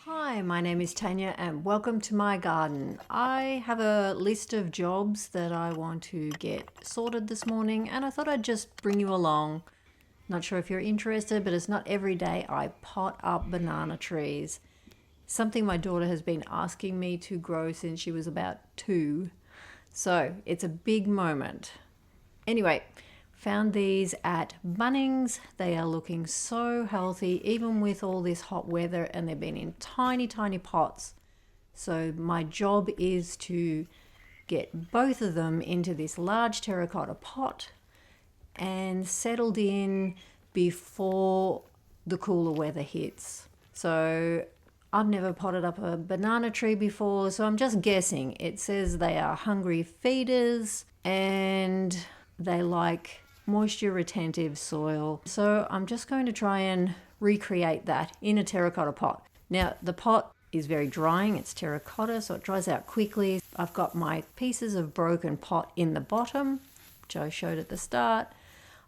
Hi, my name is Tanya and welcome to my garden. I have a list of jobs that I want to get sorted this morning and I thought I'd just bring you along. Not sure if you're interested, but it's not every day I pot up banana trees. Something my daughter has been asking me to grow since she was about 2. So it's a big moment. Anyway, found these at Bunnings. They are looking so healthy, even with all this hot weather, and they've been in tiny, tiny pots. So my job is to get both of them into this large terracotta pot and settled in before the cooler weather hits. So I've never potted up a banana tree before, so I'm just guessing. It says they are hungry feeders and they like moisture retentive soil. So I'm just going to try and recreate that in a terracotta pot. Now the pot is very drying, it's terracotta, so it dries out quickly. I've got my pieces of broken pot in the bottom, which I showed at the start.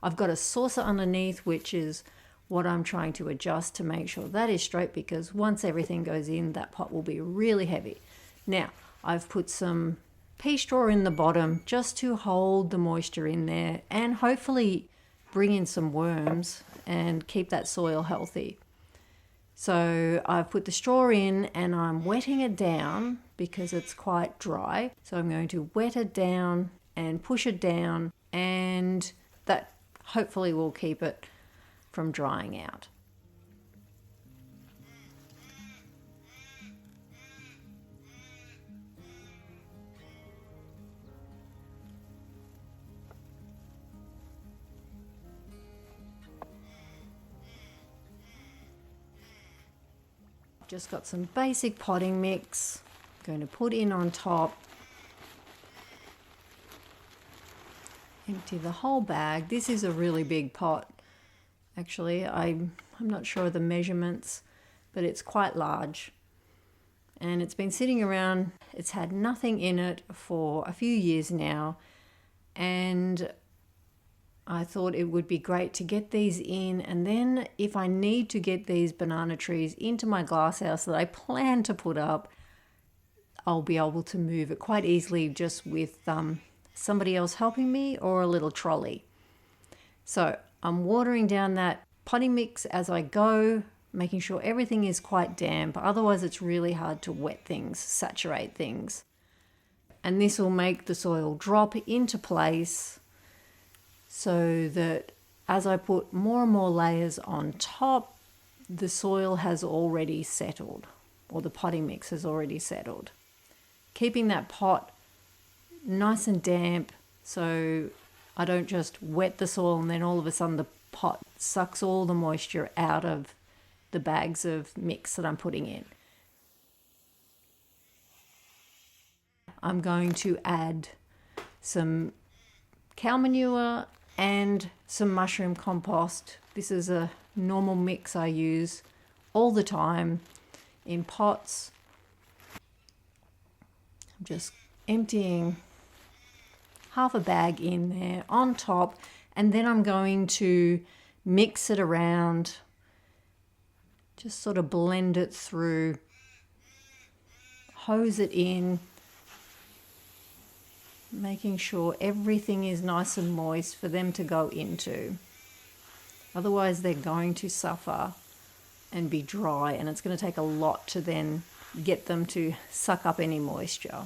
I've got a saucer underneath, which is what I'm trying to adjust to make sure that is straight, because once everything goes in, that pot will be really heavy. Now I've put some pea straw in the bottom just to hold the moisture in there and hopefully bring in some worms and keep that soil healthy. So I've put the straw in and I'm wetting it down because it's quite dry. So I'm going to wet it down and push it down, and that hopefully will keep it from drying out. Just got some basic potting mix. I'm going to put in on top. Empty the whole bag. This is a really big pot. Actually, I'm not sure of the measurements, but it's quite large. And it's been sitting around. It's had nothing in it for a few years now. And I thought it would be great to get these in, and then if I need to get these banana trees into my glasshouse that I plan to put up, I'll be able to move it quite easily just with somebody else helping me or a little trolley. So I'm watering down that potting mix as I go, making sure everything is quite damp. Otherwise it's really hard to wet things, saturate things. And this will make the soil drop into place so that as I put more and more layers on top, the soil has already settled, or the potting mix has already settled. Keeping that pot nice and damp so I don't just wet the soil and then all of a sudden the pot sucks all the moisture out of the bags of mix that I'm putting in. I'm going to add some cow manure and some mushroom compost. This is a normal mix I use all the time in pots. I'm just emptying half a bag in there on top, and then I'm going to mix it around, just sort of blend it through, hose it in, making sure everything is nice and moist for them to go into. Otherwise they're going to suffer and be dry, and it's going to take a lot to then get them to suck up any moisture.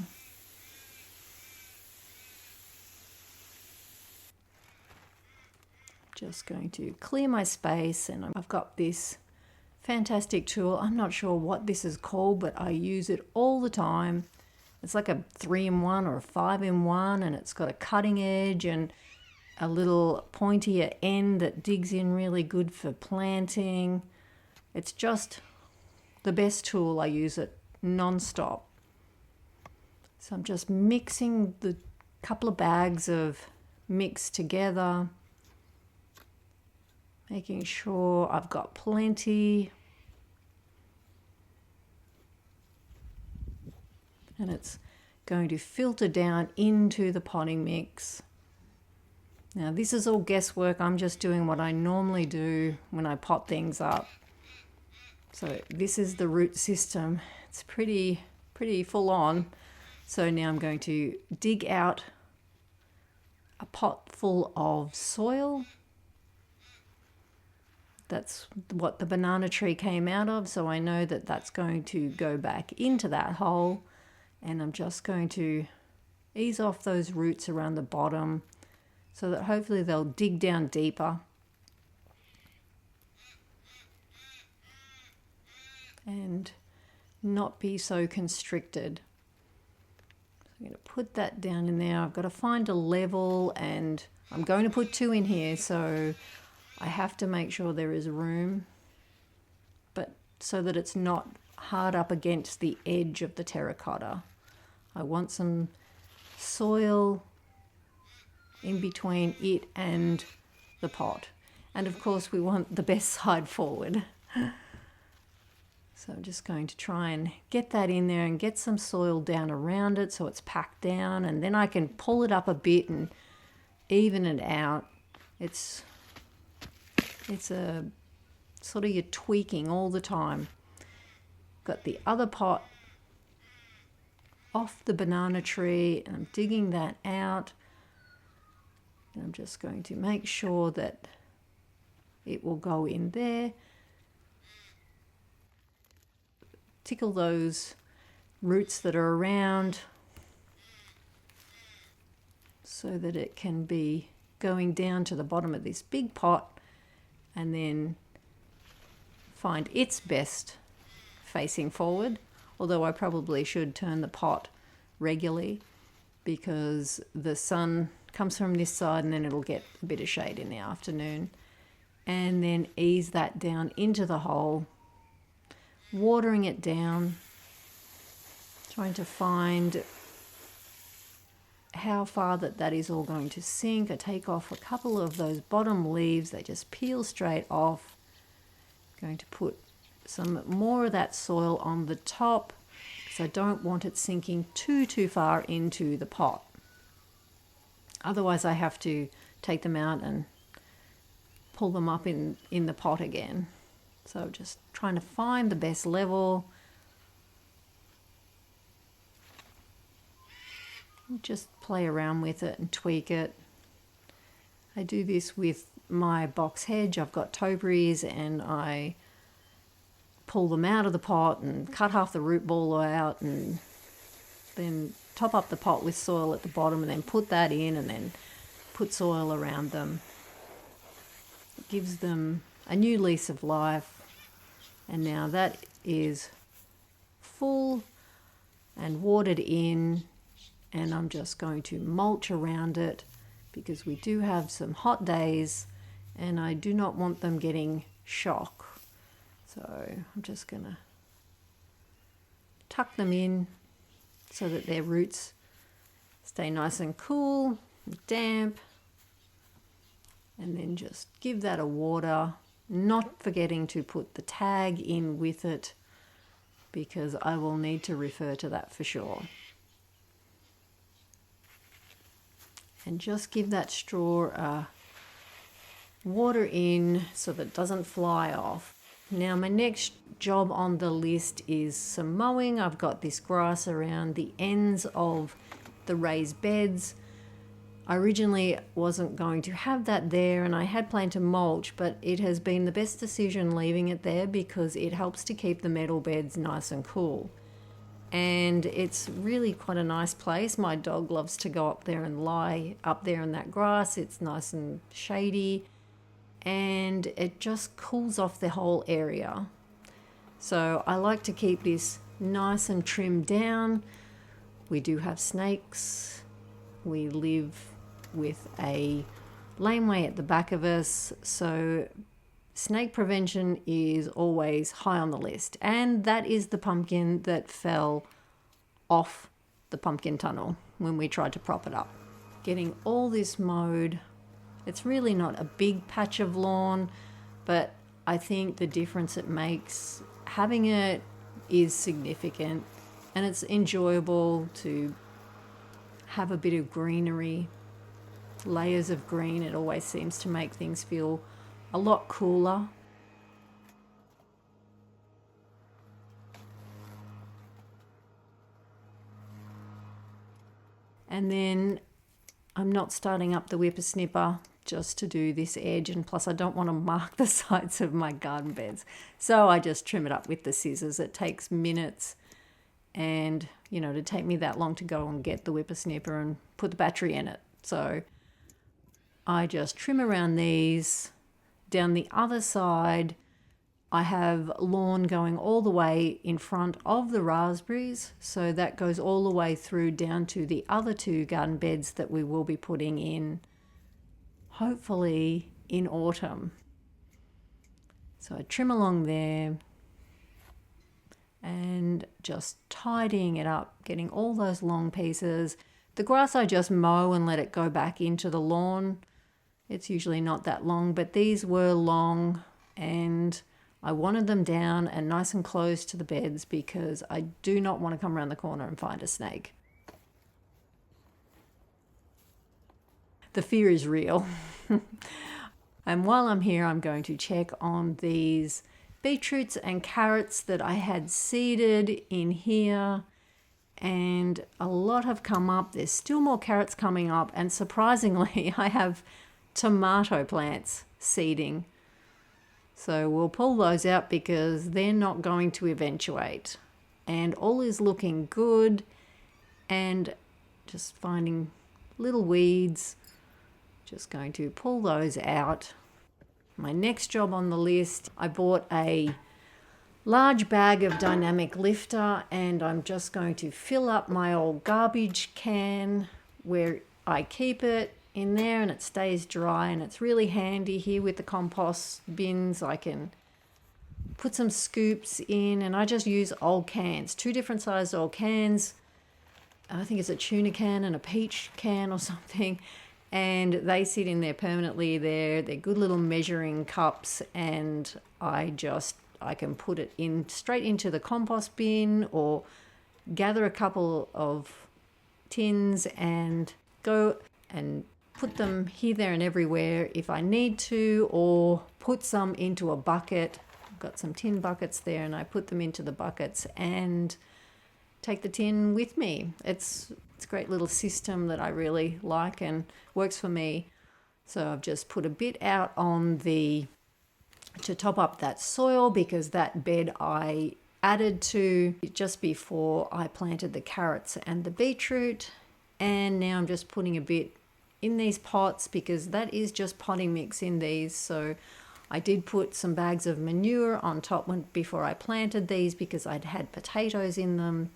Just going to clear my space, and I've got this fantastic tool. I'm not sure what this is called, but I use it all the time. It's like a 3-in-1 or a 5-in-1, and it's got a cutting edge and a little pointier end that digs in really good for planting. It's just the best tool. I use it non-stop. So I'm just mixing the couple of bags of mix together, making sure I've got plenty. And it's going to filter down into the potting mix. Now this is all guesswork. I'm just doing what I normally do when I pot things up. So this is the root system. It's pretty full on. So now I'm going to dig out a pot full of soil. That's what the banana tree came out of, so I know that that's going to go back into that hole, and I'm just going to ease off those roots around the bottom so that hopefully they'll dig down deeper and not be so constricted. So I'm going to put that down in there. I've got to find a level, and I'm going to put 2 in here, so I have to make sure there is room, but so that it's not hard up against the edge of the terracotta. I want some soil in between it and the pot. And of course we want the best side forward. So I'm just going to try and get that in there and get some soil down around it so it's packed down, and then I can pull it up a bit and even it out. It's a sort of, you're tweaking all the time. Got the other pot off the banana tree, and I'm digging that out. And I'm just going to make sure that it will go in there. Tickle those roots that are around so that it can be going down to the bottom of this big pot, and then find its best facing forward. Although I probably should turn the pot regularly because the sun comes from this side and then it'll get a bit of shade in the afternoon. And then ease that down into the hole, watering it down, trying to find how far that is all going to sink. I take off a couple of those bottom leaves, they just peel straight off. Going to put some more of that soil on the top because I don't want it sinking too far into the pot. Otherwise I have to take them out and pull them up in the pot again. So just trying to find the best level. Just play around with it and tweak it. I do this with my box hedge. I've got topiaries and I pull them out of the pot and cut half the root ball out, and then top up the pot with soil at the bottom, and then put that in, and then put soil around them. It gives them a new lease of life. And now that is full and watered in, and I'm just going to mulch around it because we do have some hot days and I do not want them getting shock. So I'm just going to tuck them in so that their roots stay nice and cool, damp, and then just give that a water, not forgetting to put the tag in with it because I will need to refer to that for sure. And just give that straw water in so that it doesn't fly off. Now my next job on the list is some mowing. I've got this grass around the ends of the raised beds. I originally wasn't going to have that there and I had planned to mulch, but it has been the best decision leaving it there because it helps to keep the metal beds nice and cool. And it's really quite a nice place. My dog loves to go up there and lie up there in that grass. It's nice and shady and it just cools off the whole area. So I like to keep this nice and trimmed down. We do have snakes. We live with a laneway at the back of us, so snake prevention is always high on the list. And that is the pumpkin that fell off the pumpkin tunnel when we tried to prop it up. Getting all this mowed. It's really not a big patch of lawn, but I think the difference it makes having it is significant, and it's enjoyable to have a bit of greenery, layers of green. It always seems to make things feel a lot cooler. And then I'm not starting up the whippersnipper just to do this edge, and plus I don't want to mark the sides of my garden beds. So I just trim it up with the scissors. It takes minutes, and to take me that long to go and get the whippersnipper and put the battery in it. So I just trim around these. Down the other side, I have lawn going all the way in front of the raspberries, so that goes all the way through down to the other two garden beds that we will be putting in, hopefully in autumn. So I trim along there and just tidying it up, getting all those long pieces. The grass I just mow and let it go back into the lawn. It's usually not that long, but these were long, and I wanted them down and nice and close to the beds because I do not want to come around the corner and find a snake. The fear is real. And while I'm here, I'm going to check on these beetroots and carrots that I had seeded in here, and a lot have come up. There's still more carrots coming up, and surprisingly I have tomato plants seeding. So we'll pull those out because they're not going to eventuate. And all is looking good, and just finding little weeds. Just going to pull those out. My next job on the list, I bought a large bag of dynamic lifter, and I'm just going to fill up my old garbage can where I keep it in there, and it stays dry, and it's really handy here with the compost bins. I can put some scoops in, and I just use old cans, 2 different sized old cans. I think it's a tuna can and a peach can or something, and they sit in there permanently there. They're good little measuring cups, and I can put it in straight into the compost bin, or gather a couple of tins and go and put them here, there and everywhere if I need to, or put some into a bucket. I've got some tin buckets there, and I put them into the buckets and take the tin with me. It's a great little system that I really like and works for me. So I've just put a bit out on to top up that soil, because that bed I added to just before I planted the carrots and the beetroot. And now I'm just putting a bit in these pots, because that is just potting mix in these. So I did put some bags of manure on top before I planted these, because I'd had potatoes in them.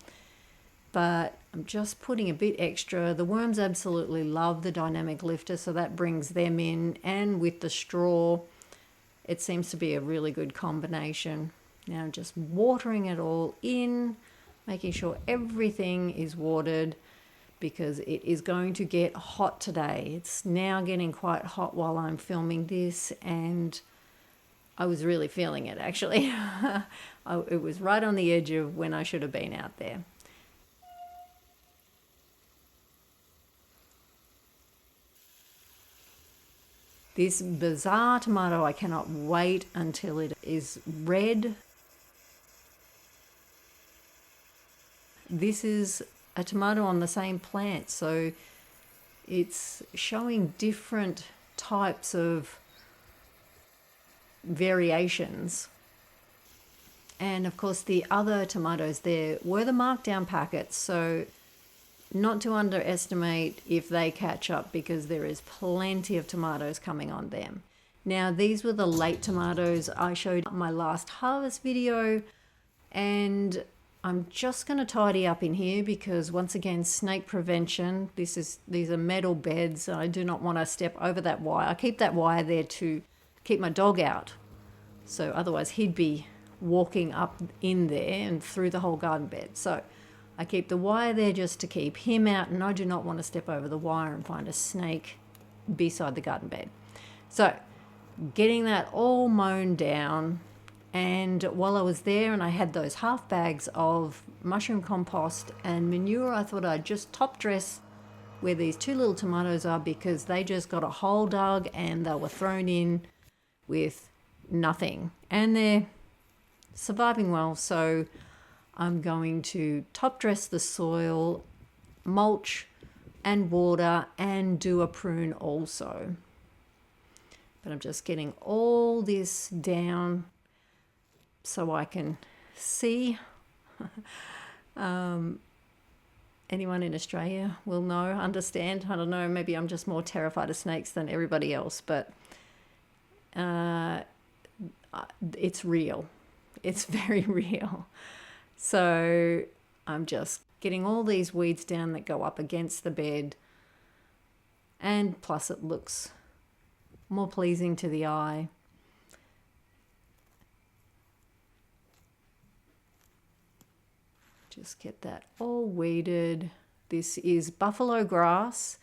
But I'm just putting a bit extra. The worms absolutely love the dynamic lifter, so that brings them in, and with the straw, it seems to be a really good combination. Now I'm just watering it all in, making sure everything is watered, because it is going to get hot today. It's now getting quite hot while I'm filming this, and I was really feeling it actually. It was right on the edge of when I should have been out there. This bizarre tomato, I cannot wait until it is red. This is a tomato on the same plant, so it's showing different types of variations. And of course the other tomatoes there were the markdown packets, so not to underestimate if they catch up, because there is plenty of tomatoes coming on them. Now these were the late tomatoes I showed in my last harvest video, and I'm just going to tidy up in here because, once again, snake prevention. These are metal beds. I do not want to step over that wire. I keep that wire there to keep my dog out, so otherwise he'd be walking up in there and through the whole garden bed. So I keep the wire there just to keep him out, and I do not want to step over the wire and find a snake beside the garden bed. So getting that all mown down, and while I was there and I had those half bags of mushroom compost and manure, I thought I'd just top dress where these 2 little tomatoes are, because they just got a hole dug and they were thrown in with nothing, and they're surviving well. So I'm going to top dress the soil, mulch and water and do a prune also. But I'm just getting all this down so I can see. Anyone in Australia will know, understand. I don't know, maybe I'm just more terrified of snakes than everybody else, but it's real. It's very real. So I'm just getting all these weeds down that go up against the bed, and plus it looks more pleasing to the eye. Just get that all weeded. This is buffalo grass,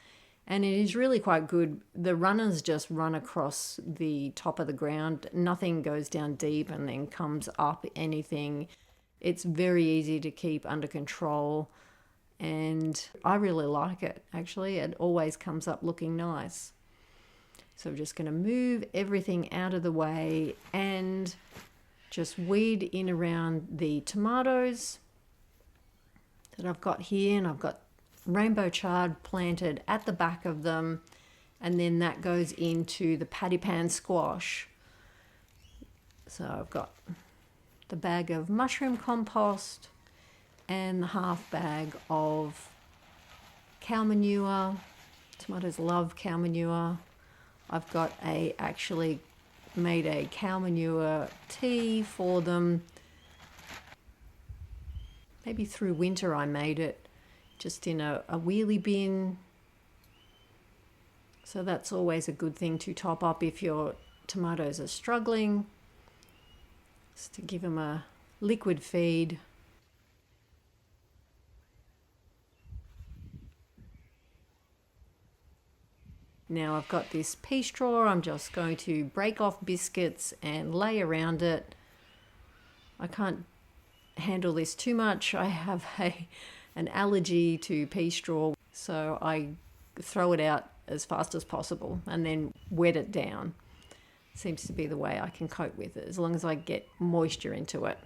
and it is really quite good. The runners just run across the top of the ground. Nothing goes down deep and then comes up anything. It's very easy to keep under control, and I really like it, actually. It always comes up looking nice. So I'm just going to move everything out of the way and just weed in around the tomatoes that I've got here, and I've got rainbow chard planted at the back of them, and then that goes into the paddy pan squash. So I've got the bag of mushroom compost and the half bag of cow manure. Tomatoes love cow manure. I've got actually made a cow manure tea for them. Maybe through winter I made it just in a wheelie bin. So that's always a good thing to top up if your tomatoes are struggling. Just to give them a liquid feed. Now I've got this pea straw. I'm just going to break off biscuits and lay around it. I can't handle this too much. I have an allergy to pea straw, so I throw it out as fast as possible and then wet it down. Seems to be the way I can cope with it, as long as I get moisture into it.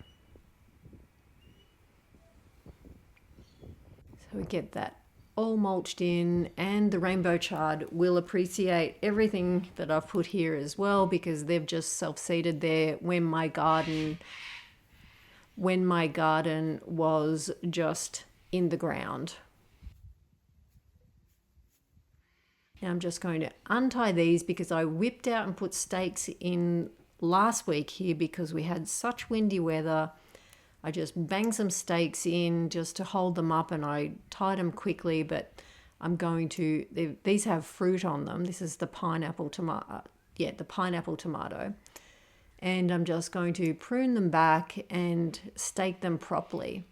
So we get that all mulched in, and the rainbow chard will appreciate everything that I've put here as well, because they've just self-seeded there when my garden was just in the ground. Now I'm just going to untie these because I whipped out and put stakes in last week here because we had such windy weather. I just banged some stakes in just to hold them up, and I tied them quickly, but I'm going to, these have fruit on them. This is the pineapple tomato. The pineapple tomato. And I'm just going to prune them back and stake them properly.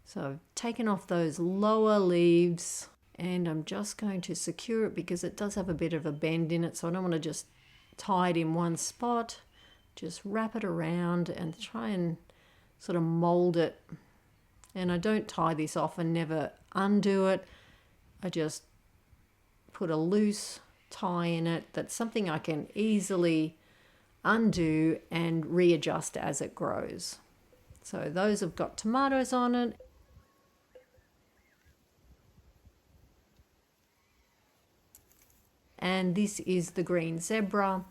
So I've taken off those lower leaves, and I'm just going to secure it because it does have a bit of a bend in it, so I don't want to just tie it in one spot. Just wrap it around and try and sort of mold it. And I don't tie this off and never undo it. I just put a loose tie in it. That's something I can easily undo and readjust as it grows. So those have got tomatoes on it. And this is the green zebra.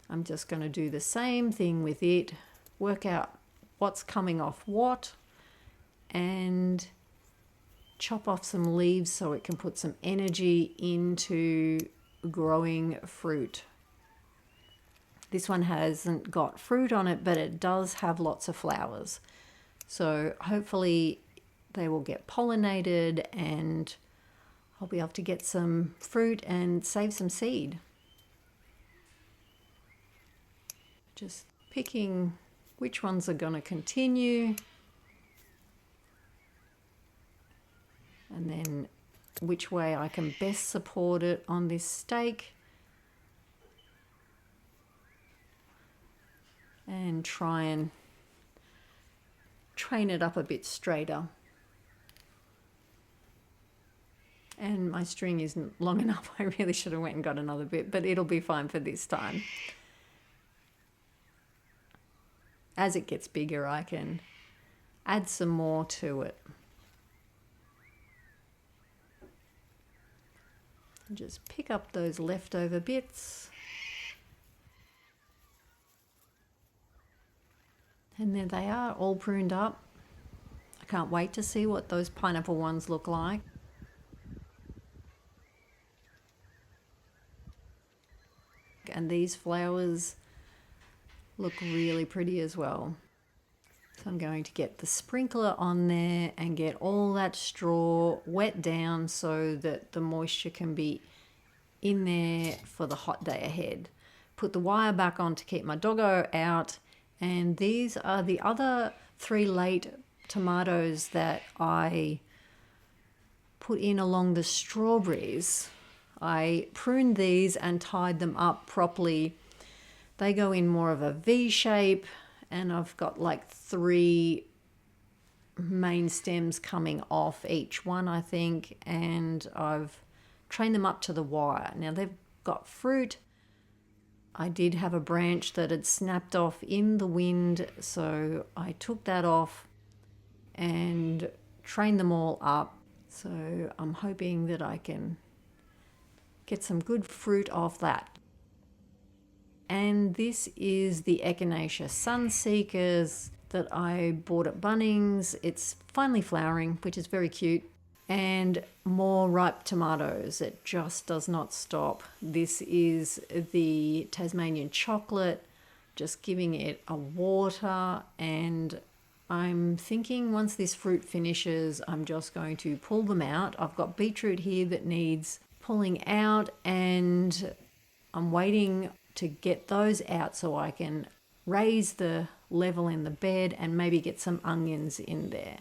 I'm just going to do the same thing with it, work out what's coming off what, and chop off some leaves so it can put some energy into growing fruit. This one hasn't got fruit on it, but it does have lots of flowers. So hopefully they will get pollinated and I'll be able to get some fruit and save some seed. Just picking which ones are going to continue, and then which way I can best support it on this stake, and try and train it up a bit straighter. And my string isn't long enough. I really should have went and got another bit, but it'll be fine for this time. As it gets bigger, I can add some more to it. Just pick up those leftover bits. And there they are, all pruned up. I can't wait to see what those pineapple ones look like. And these flowers look really pretty as well. So I'm going to get the sprinkler on there and get all that straw wet down so that the moisture can be in there for the hot day ahead. Put the wire back on to keep my doggo out. And these are the other 3 late tomatoes that I put in along the strawberries. I pruned these and tied them up properly. They go in more of a V shape, and I've got like 3 main stems coming off each one, I think, and I've trained them up to the wire. Now they've got fruit. I did have a branch that had snapped off in the wind, so I took that off and trained them all up. So I'm hoping that I can get some good fruit off that. And this is the Echinacea Sunseekers that I bought at Bunnings. It's finally flowering, which is very cute. And more ripe tomatoes. It just does not stop. This is the Tasmanian chocolate, just giving it a water. And I'm thinking once this fruit finishes, I'm just going to pull them out. I've got beetroot here that needs pulling out, and I'm waiting to get those out so I can raise the level in the bed and maybe get some onions in there.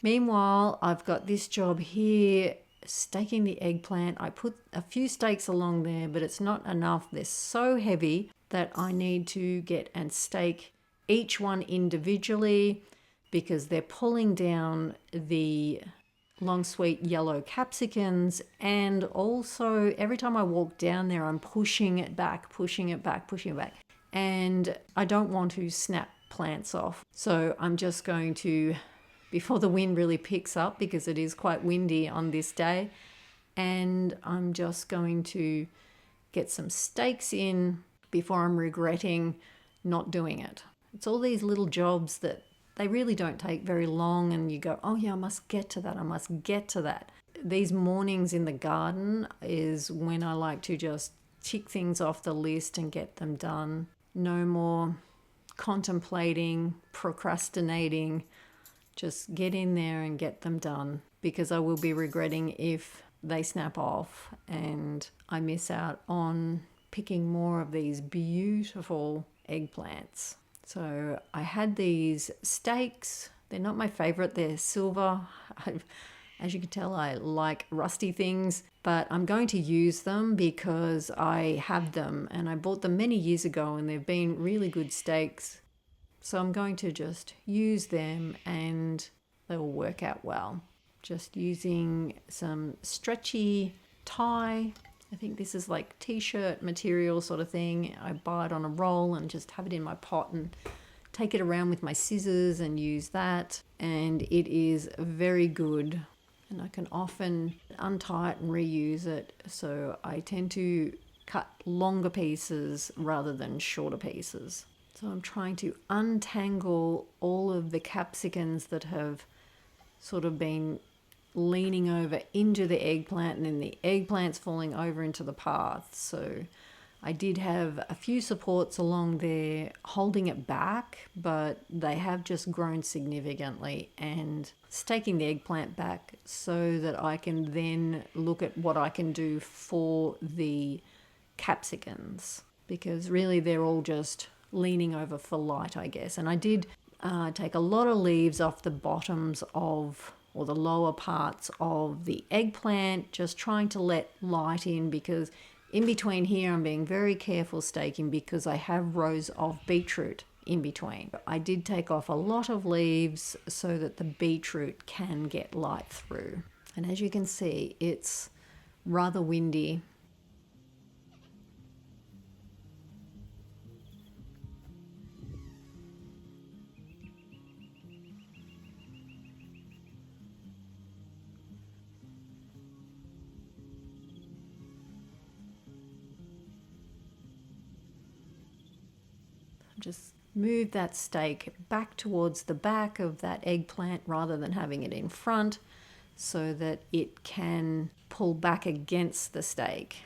Meanwhile, I've got this job here, staking the eggplant. I put a few stakes along there, but it's not enough. They're so heavy that I need to get and stake each one individually because they're pulling down the long sweet yellow capsicums, and also every time I walk down there I'm pushing it back, and I don't want to snap plants off. So I'm just going to, before the wind really picks up, because it is quite windy on this day, and I'm just going to get some stakes in before I'm regretting not doing it. It's all these little jobs that they really don't take very long, and you go, oh yeah, I must get to that. These mornings in the garden is when I like to just tick things off the list and get them done. No more contemplating, procrastinating. Just get in there and get them done, because I will be regretting if they snap off and I miss out on picking more of these beautiful eggplants. So I had these stakes. They're not my favorite. They're silver. As you can tell, I like rusty things, but I'm going to use them because I have them and I bought them many years ago and they've been really good stakes. So I'm going to just use them and they will work out well. Just using some stretchy tie. I think this is like t-shirt material sort of thing. I buy it on a roll and just have it in my pot and take it around with my scissors and use that. And it is very good. And I can often untie it and reuse it. So I tend to cut longer pieces rather than shorter pieces. So I'm trying to untangle all of the capsicums that have sort of been leaning over into the eggplant, and then the eggplant's falling over into the path. So I did have a few supports along there holding it back, but they have just grown significantly, and staking the eggplant back so that I can then look at what I can do for the capsicums, because really they're all just leaning over for light, I guess. And I did take a lot of leaves off the bottoms of, or the lower parts of the eggplant, just trying to let light in, because in between here I'm being very careful staking because I have rows of beetroot in between. I did take off a lot of leaves so that the beetroot can get light through. And as you can see, it's rather windy. Just move that stake back towards the back of that eggplant rather than having it in front so that it can pull back against the stake.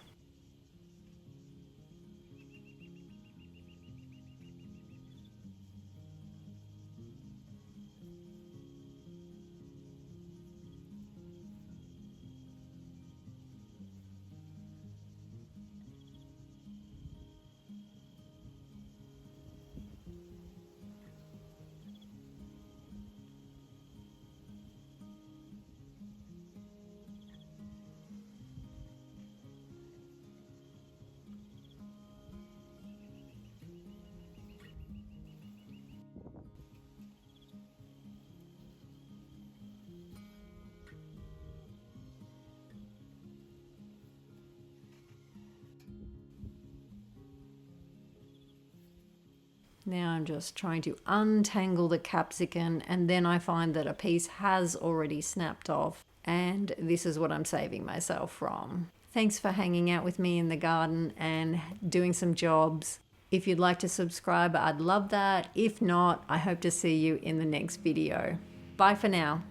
Now I'm just trying to untangle the capsicum, and then I find that a piece has already snapped off, and this is what I'm saving myself from. Thanks for hanging out with me in the garden and doing some jobs. If you'd like to subscribe, I'd love that. If not, I hope to see you in the next video. Bye for now.